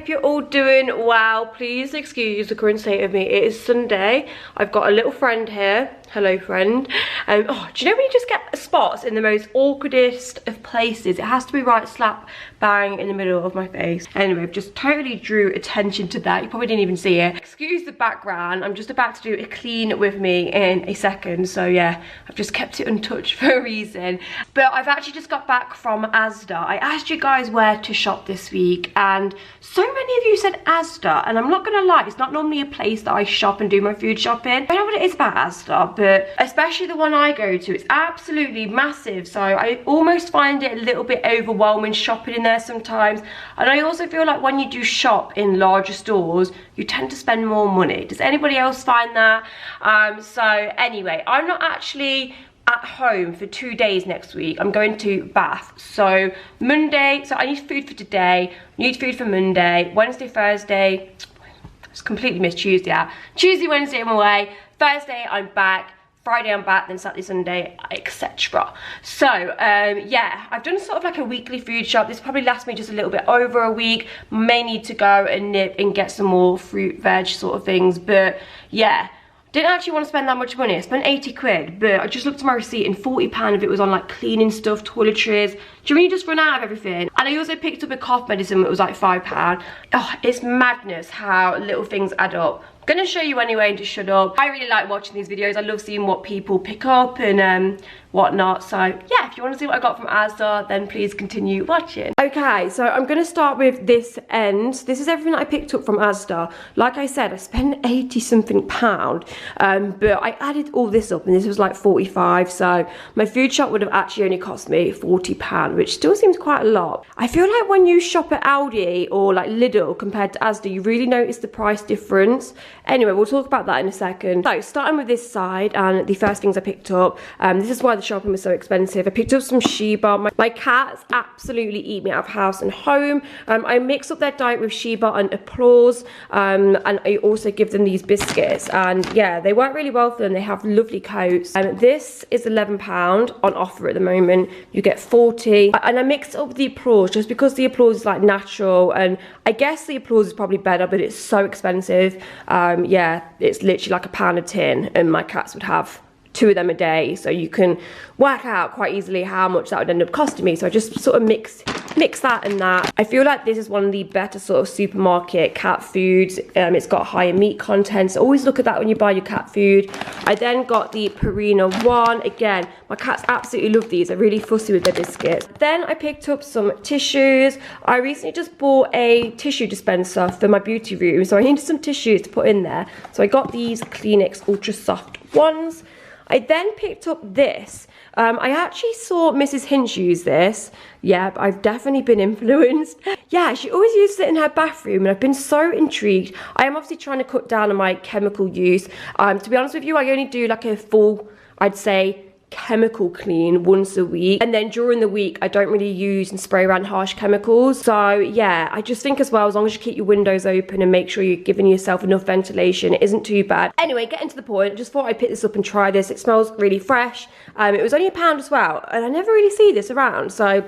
hope you're all doing well. Please excuse the current state of me. It is Sunday. I've got a little friend here. Hello, friend. Oh, do you know when you just get spots in the most awkwardest of places? It has to be right slap bang in the middle of my face. Anyway, I've just totally drew attention to that. You probably didn't even see it. Excuse the background. I'm just about to do a clean with me in a second. So yeah, I've just kept it untouched for a reason. But I've actually just got back from Asda. I asked you guys where to shop this week, and so many of you said Asda, and I'm not gonna lie, it's not normally a place that I shop and do my food shopping. I know what it is about Asda, but especially the one I go to, it's absolutely massive, so I almost find it a little bit overwhelming shopping in there sometimes. And I also feel like when you do shop in larger stores, you tend to spend more money. Does anybody else find that? So anyway, I'm not actually at home for 2 days next week. I'm going to Bath. So Monday, so I need food for today, need food for Monday, Wednesday, Thursday, it's completely missed Tuesday out. Tuesday, Wednesday I'm away, Thursday I'm back, Friday I'm back, then Saturday, Sunday, etc. So yeah, I've done sort of like a weekly food shop. This probably lasts me just a little bit over a week. May need to go and nip and get some more fruit, veg sort of things, but yeah. Didn't actually want to spend that much money. I spent 80 quid, but I just looked at my receipt and £40 of it was on like cleaning stuff, toiletries. Do you mean you just run out of everything? And I also picked up a cough medicine that was like £5. Oh, it's madness how little things add up. I'm gonna show you anyway and just shut up. I really like watching these videos. I love seeing what people pick up and whatnot. So yeah, if you want to see what I got from Asda, then please continue watching. Okay, so I'm gonna start with this end. This is everything that I picked up from Asda. Like I said, I spent 80 something pound, but I added all this up and this was like 45. So my food shop would have actually only cost me £40, which still seems quite a lot. I feel like when you shop at Aldi or like Lidl compared to Asda, you really notice the price difference. Anyway, we'll talk about that in a second. So, starting with this side, and the first things I picked up, this is why the shopping was so expensive. I picked up some Sheba. My cats absolutely eat me out of house and home. I mix up their diet with Sheba and Applause, and I also give them these biscuits. And yeah, they work really well for them. They have lovely coats. This is £11 on offer at the moment. You get 40. And I mixed up the Applause just because the Applause is like natural, and I guess the Applause is probably better, but it's so expensive. Yeah, it's literally like £1 a tin, and my cats would have 2 of them a day, so you can work out quite easily how much that would end up costing me. So I just sort of mix that and that. I feel like this is one of the better sort of supermarket cat foods. It's got higher meat content, so always look at that when you buy your cat food. I then got the Purina one. Again, my cats absolutely love these. They're really fussy with their biscuits. Then I picked up some tissues. I recently just bought a tissue dispenser for my beauty room, so I needed some tissues to put in there. So I got these Kleenex Ultra Soft ones. I then picked up this. I actually saw Mrs. Hinch use this. Yeah, but I've definitely been influenced. Yeah, she always uses it in her bathroom, and I've been so intrigued. I am obviously trying to cut down on my chemical use. To be honest with you, I only do like a full, I'd say, chemical clean once a week, and then during the week I don't really use and spray around harsh chemicals. So yeah, I just think as well, as long as you keep your windows open and make sure you're giving yourself enough ventilation, it isn't too bad. Anyway, getting to the point, just thought I'd pick this up and try this. It smells really fresh. It was only £1 as well, and I never really see this around, so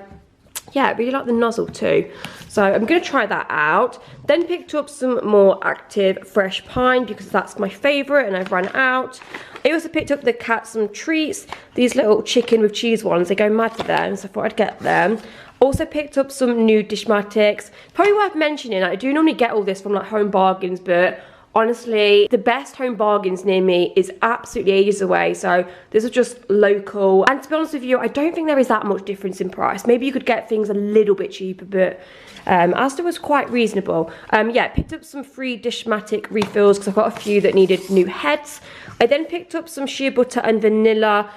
yeah, I really like the nozzle too. So I'm going to try that out. Then picked up some more Active Fresh Pine because that's my favourite and I've run out. I also picked up the cat some treats. These little chicken with cheese ones, they go mad for them, so I thought I'd get them. Also picked up some new Dishmatics. Probably worth mentioning, I do normally get all this from like Home Bargains, but honestly, the best Home Bargains near me is absolutely ages away, so this is just local. And to be honest with you, I don't think there is that much difference in price. Maybe you could get things a little bit cheaper, but Asda was quite reasonable. Yeah, picked up some free Dishmatic refills because I've got a few that needed new heads. I then picked up some shea butter and vanilla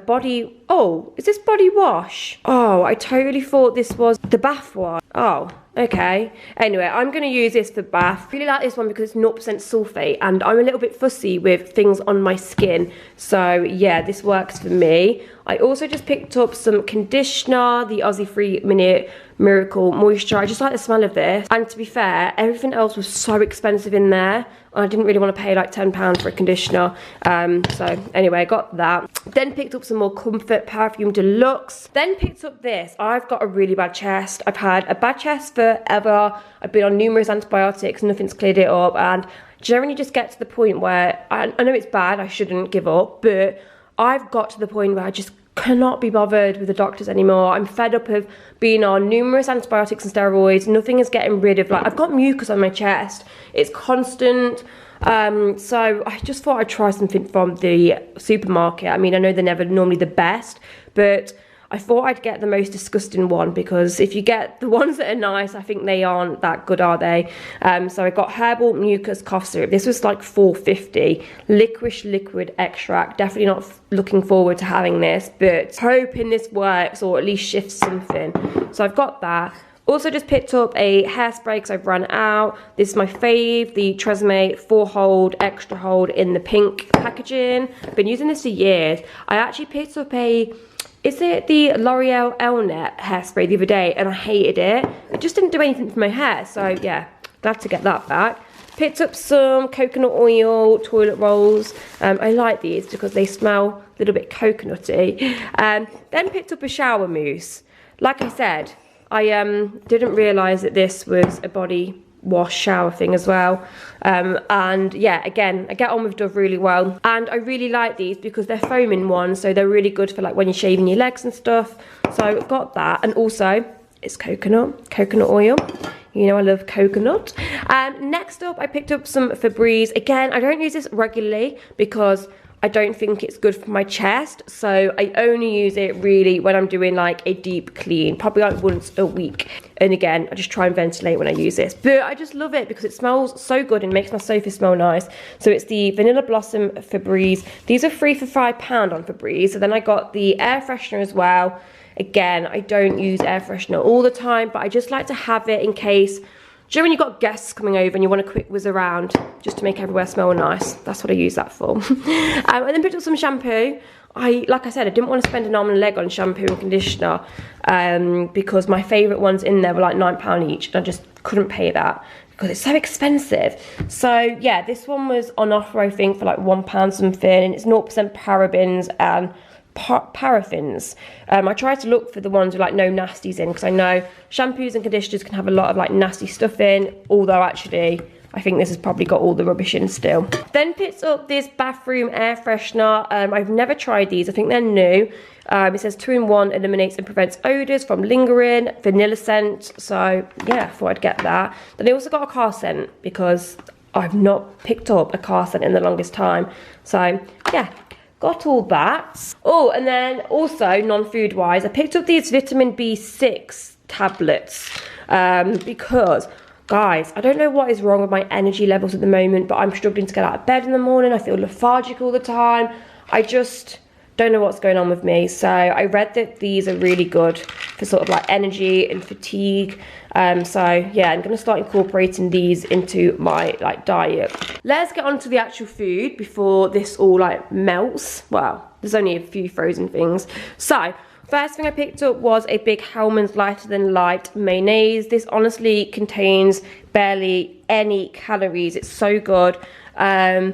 body, oh, is this body wash? Oh, I totally thought this was the bath one. Oh, okay. Anyway, I'm going to use this for bath. I really like this one because it's 0% sulfate, and I'm a little bit fussy with things on my skin. So yeah, this works for me. I also just picked up some conditioner, the Aussie 3-minute Miracle Moisture. I just like the smell of this. And to be fair, everything else was so expensive in there. I didn't really want to pay like £10 for a conditioner. So anyway, I got that. Then picked up some more Comfort Perfume Deluxe. Then picked up this. I've got a really bad chest. I've had a bad chest forever. I've been on numerous antibiotics. Nothing's cleared it up. And generally just get to the point where, I know it's bad, I shouldn't give up, but I've got to the point where I just cannot be bothered with the doctors anymore. I'm fed up of being on numerous antibiotics and steroids. Nothing is getting rid of, like, I've got mucus on my chest. It's constant. So I just thought I'd try something from the supermarket. I mean, I know they're never normally the best, but I thought I'd get the most disgusting one, because if you get the ones that are nice, I think they aren't that good, are they? So I got Herbal Mucus Cough Syrup. This was like $4.50. Licorice Liquid Extract. Definitely not looking forward to having this, but hoping this works or at least shifts something. So I've got that. Also just picked up a hairspray because I've run out. This is my fave, the Tresemme 4-hold Extra Hold in the pink packaging. Been using this for years. I actually picked up is it the L'Oreal Elnet hairspray the other day, and I hated it. It just didn't do anything for my hair, so yeah, glad to get that back. Picked up some coconut oil toilet rolls. I like these because they smell a little bit coconutty. Then picked up a shower mousse. Like I said, I didn't realise that this was a body wash shower thing as well. And yeah, again, I get on with Dove really well, and I really like these because they're foaming ones, so they're really good for like when you're shaving your legs and stuff. So I've got that, and also it's coconut oil. You know I love coconut. Next up, I picked up some Febreze. Again, I don't use this regularly because I don't think it's good for my chest, so I only use it really when I'm doing like a deep clean, probably like once a week. And again, I just try and ventilate when I use this, but I just love it because it smells so good and makes my sofa smell nice. So it's the Vanilla Blossom Febreze. These are 3 for £5 on Febreze. So then I got the air freshener as well. Again, I don't use air freshener all the time, but I just like to have it in case. Do you know when you've got guests coming over and you want a quick whiz around just to make everywhere smell nice? That's what I use that for. And then picked up some shampoo. Like I said, I didn't want to spend an arm and a leg on shampoo and conditioner because my favourite ones in there were like £9 each, and I just couldn't pay that because it's so expensive. So yeah, this one was on offer, I think, for like £1 something, and it's 0% parabens and paraffins. I try to look for the ones with like no nasties in, because I know shampoos and conditioners can have a lot of like nasty stuff in, although actually I think this has probably got all the rubbish in still. Then picked up this bathroom air freshener. I've never tried these. I think they're new. It says 2-in-1, eliminates and prevents odours from lingering, vanilla scent. So yeah, I thought I'd get that. Then I also got a car scent because I've not picked up a car scent in the longest time. So yeah, got all that. Oh, and then also non-food wise, I picked up these vitamin B6 tablets because, guys, I don't know what is wrong with my energy levels at the moment, but I'm struggling to get out of bed in the morning. I feel lethargic all the time. I just don't know what's going on with me. So I read that these are really good for sort of like energy and fatigue. So yeah, I'm gonna start incorporating these into my like diet. Let's get on to the actual food before this all like melts. Well, there's only a few frozen things. So first thing I picked up was a big Hellmann's Lighter Than Light mayonnaise. This honestly contains barely any calories. It's so good. And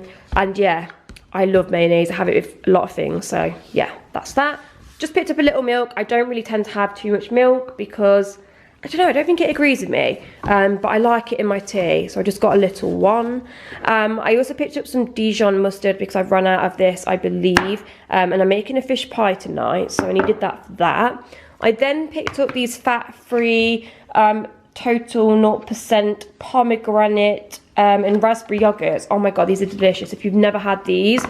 yeah, I love mayonnaise. I have it with a lot of things. So yeah, that's that. Just picked up a little milk. I don't really tend to have too much milk because I don't know, I don't think it agrees with me, but I like it in my tea, so I just got a little one. I also picked up some Dijon mustard because I've run out of this, I believe, and I'm making a fish pie tonight, so I needed that for that. I then picked up these fat-free total 0% pomegranate and raspberry yogurts. Oh my god, these are delicious. If you've never had these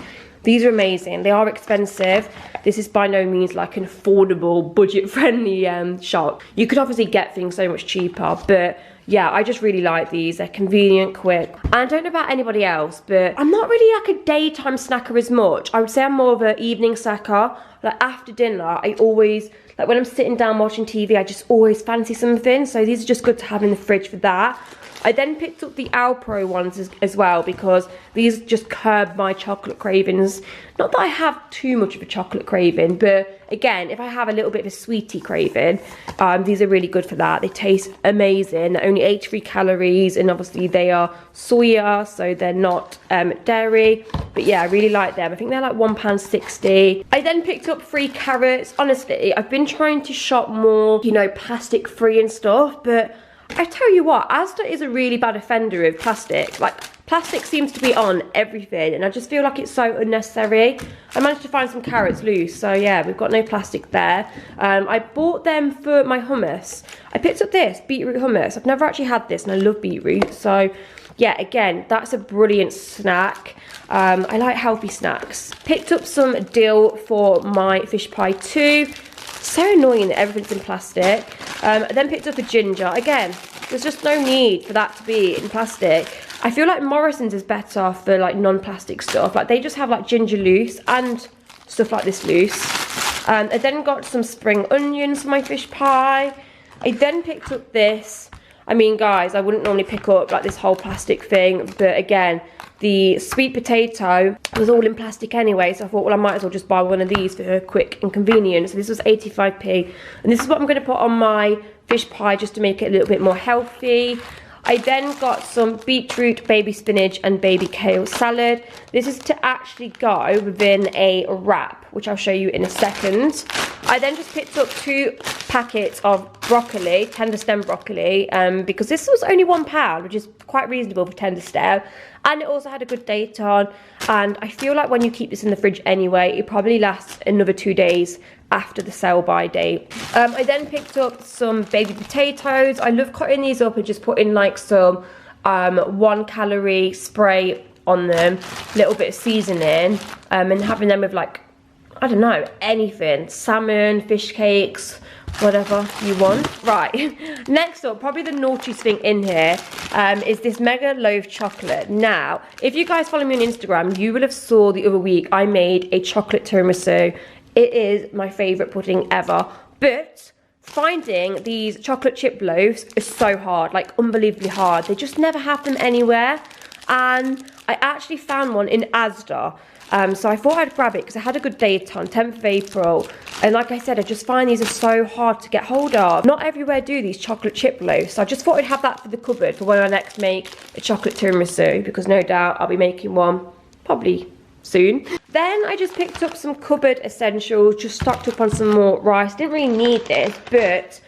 are amazing. They are expensive. This is by no means like an affordable, budget-friendly shop. You could obviously get things so much cheaper, but yeah, I just really like these. They're convenient, quick. And I don't know about anybody else, but I'm not really like a daytime snacker as much. I would say I'm more of an evening snacker. Like after dinner, I always, like when I'm sitting down watching TV, I just always fancy something. So these are just good to have in the fridge for that. I then picked up the Alpro ones as well because these just curb my chocolate cravings Not that I have too much of a chocolate craving, but again, if I have a little bit of a sweetie craving, these are really good for that. They taste amazing. They're only 83 calories, and obviously they are soya, so they're not dairy. But yeah, I really like them. I think they're like £1.60. I then picked up 3 carrots. Honestly, I've been trying to shop more, you know, plastic free and stuff, but I tell you what, Asda is a really bad offender of plastic. Like, plastic seems to be on everything, and I just feel like it's so unnecessary. I managed to find some carrots loose, so yeah, we've got no plastic there. I bought them for my hummus. I picked up this beetroot hummus. I've never actually had this, and I love beetroot, so yeah, again, that's a brilliant snack. I like healthy snacks. Picked up some dill for my fish pie too. So annoying that everything's in plastic. I then picked up a ginger. Again, there's just no need for that to be in plastic. I feel like Morrison's is better for like non-plastic stuff. Like, they just have like ginger loose and stuff like this loose. I then got some spring onions for my fish pie. I then picked up this. I mean, guys, I wouldn't normally pick up like this whole plastic thing, but again, the sweet potato was all in plastic anyway, so I thought, well, I might as well just buy one of these for quick and convenient. So this was 85p, and this is what I'm going to put on my fish pie just to make it a little bit more healthy. I then got some beetroot, baby spinach and baby kale salad. This is to actually go within a wrap, which I'll show you in a second. I then just picked up 2 packets of broccoli, tender stem broccoli, because this was only £1, which is quite reasonable for tender stem. And it also had a good date on, and I feel like when you keep this in the fridge anyway, it probably lasts another 2 days after the sell by date. I then picked up some baby potatoes. I love cutting these up and just putting like some 1 calorie spray on them, little bit of seasoning, and having them with like, I don't know, anything, salmon, fish cakes, whatever you want. Right, next up, probably the naughtiest thing in here is this mega loaf chocolate. Now, if you guys follow me on Instagram, you will have saw the other week I made a chocolate tiramisu. It is my favourite pudding ever, but finding these chocolate chip loaves is so hard, like unbelievably hard. They just never have them anywhere, and I actually found one in Asda. So I thought I'd grab it because I had a good date on 10th of April, and like I said, I just find these are so hard to get hold of. Not everywhere do these chocolate chip loaves, so I just thought I'd have that for the cupboard for when I next make a chocolate tiramisu, because no doubt I'll be making one probably soon. Then I just picked up some cupboard essentials, just stocked up on some more rice. Didn't really need this, but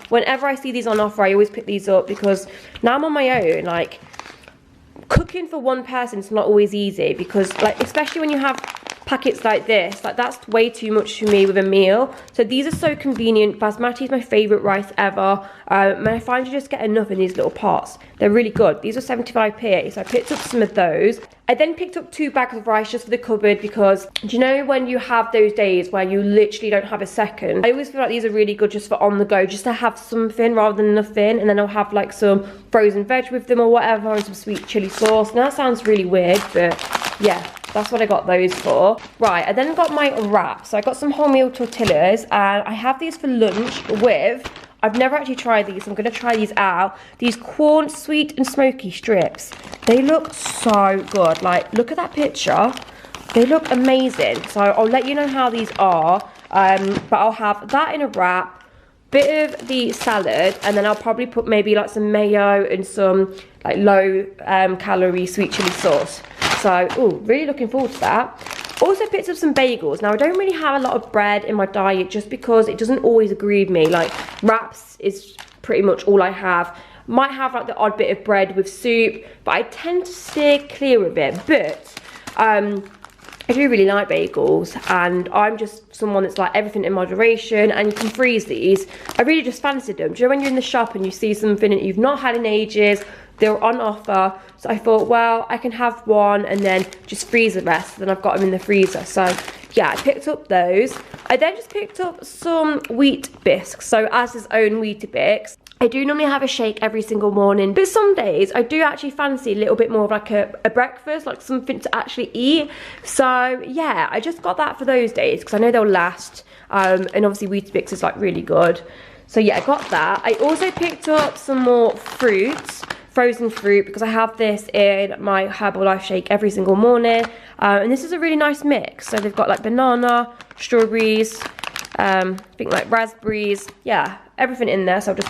whenever I see these on offer, I always pick these up, because now I'm on my own, like, cooking for one person is not always easy, because like, especially when you have packets like this, like that's way too much for me with a meal. So these are so convenient. Basmati is my favorite rice ever, and I find you just get enough in these little pots. They're really good. These are 75p, so I picked up some of those. I then picked up 2 bags of rice just for the cupboard, because do you know when you have those days where you literally don't have a second? I always feel like these are really good just for on the go, just to have something rather than nothing. And then I'll have like some frozen veg with them or whatever, and some sweet chili sauce. Now that sounds really weird, but yeah, that's what I got those for. Right, I then got my wrap. So I got some wholemeal tortillas, and I have these for lunch with, I've never actually tried these, I'm going to try these out. These corn sweet and smoky strips. They look so good. Like, look at that picture. They look amazing. So I'll let you know how these are. But I'll have that in a wrap, bit of the salad, and then I'll probably put maybe like some mayo and some like low calorie sweet chili sauce. So, ooh, really looking forward to that. Also picked up some bagels. Now, I don't really have a lot of bread in my diet just because it doesn't always agree with me. Like, wraps is pretty much all I have. Might have like the odd bit of bread with soup, but I tend to steer clear of it. But I do really like bagels, and I'm just someone that's like everything in moderation, and you can freeze these. I really just fancied them. Do you know when you're in the shop and you see something that you've not had in ages, they're on offer, so I thought, well, I can have one and then just freeze the rest. Then I've got them in the freezer. So yeah, I picked up those. I then just picked up some wheat bisques, so Asda's own Weetabix. I do normally have a shake every single morning, but some days I do actually fancy a little bit more of like a breakfast, like something to actually eat. So yeah, I just got that for those days because I know they'll last, and obviously Weetabix is like really good. So yeah, I got that. I also picked up some more fruits. frozen fruit because I have this in my Herbalife shake every single morning. And this is a really nice mix. So they've got like banana, strawberries, I think like raspberries, yeah, everything in there. So I'll just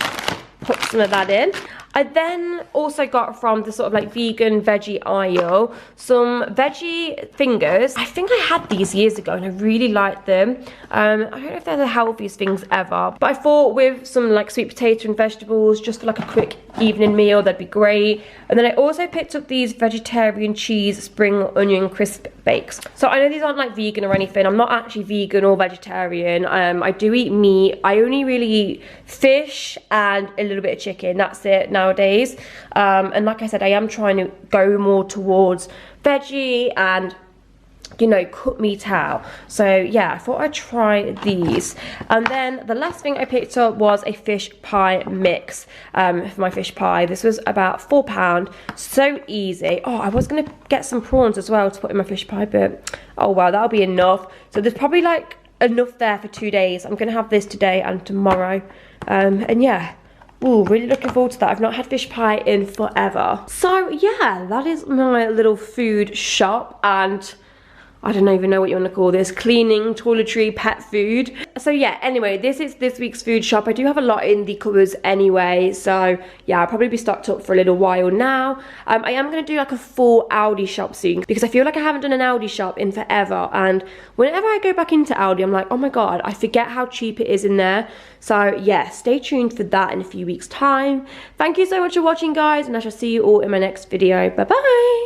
put some of that in. I then also got from the sort of like vegan veggie aisle some veggie fingers. I think I had these years ago and I really liked them. I don't know if they're the healthiest things ever, but I thought with some like sweet potato and vegetables, just for like a quick evening meal, that'd be great. And then I also picked up these vegetarian cheese spring onion crisp bakes. So I know these aren't like vegan or anything. I'm not actually vegan or vegetarian. I do eat meat. I only really eat fish and a little bit of chicken. That's it nowadays. And like I said, I am trying to go more towards veggie and, you know, cut meat out. So yeah, I thought I'd try these. And then the last thing I picked up was a fish pie mix for my fish pie. This was about £4, so easy. Oh, I was gonna get some prawns as well to put in my fish pie, but oh well, that'll be enough. So there's probably like enough there for 2 days. I'm gonna have this today and tomorrow. And yeah, ooh, really looking forward to that. I've not had fish pie in forever. So yeah, that is my little food shop, and I don't even know what you want to call this, cleaning, toiletry, pet food. So yeah, anyway, this is this week's food shop. I do have a lot in the cupboards anyway, so yeah, I'll probably be stocked up for a little while now. I am going to do like a full Aldi shop soon, because I feel like I haven't done an Aldi shop in forever, and whenever I go back into Aldi, I'm like, oh my god, I forget how cheap it is in there. So yeah, stay tuned for that in a few weeks' time. Thank you so much for watching, guys, and I shall see you all in my next video. Bye bye.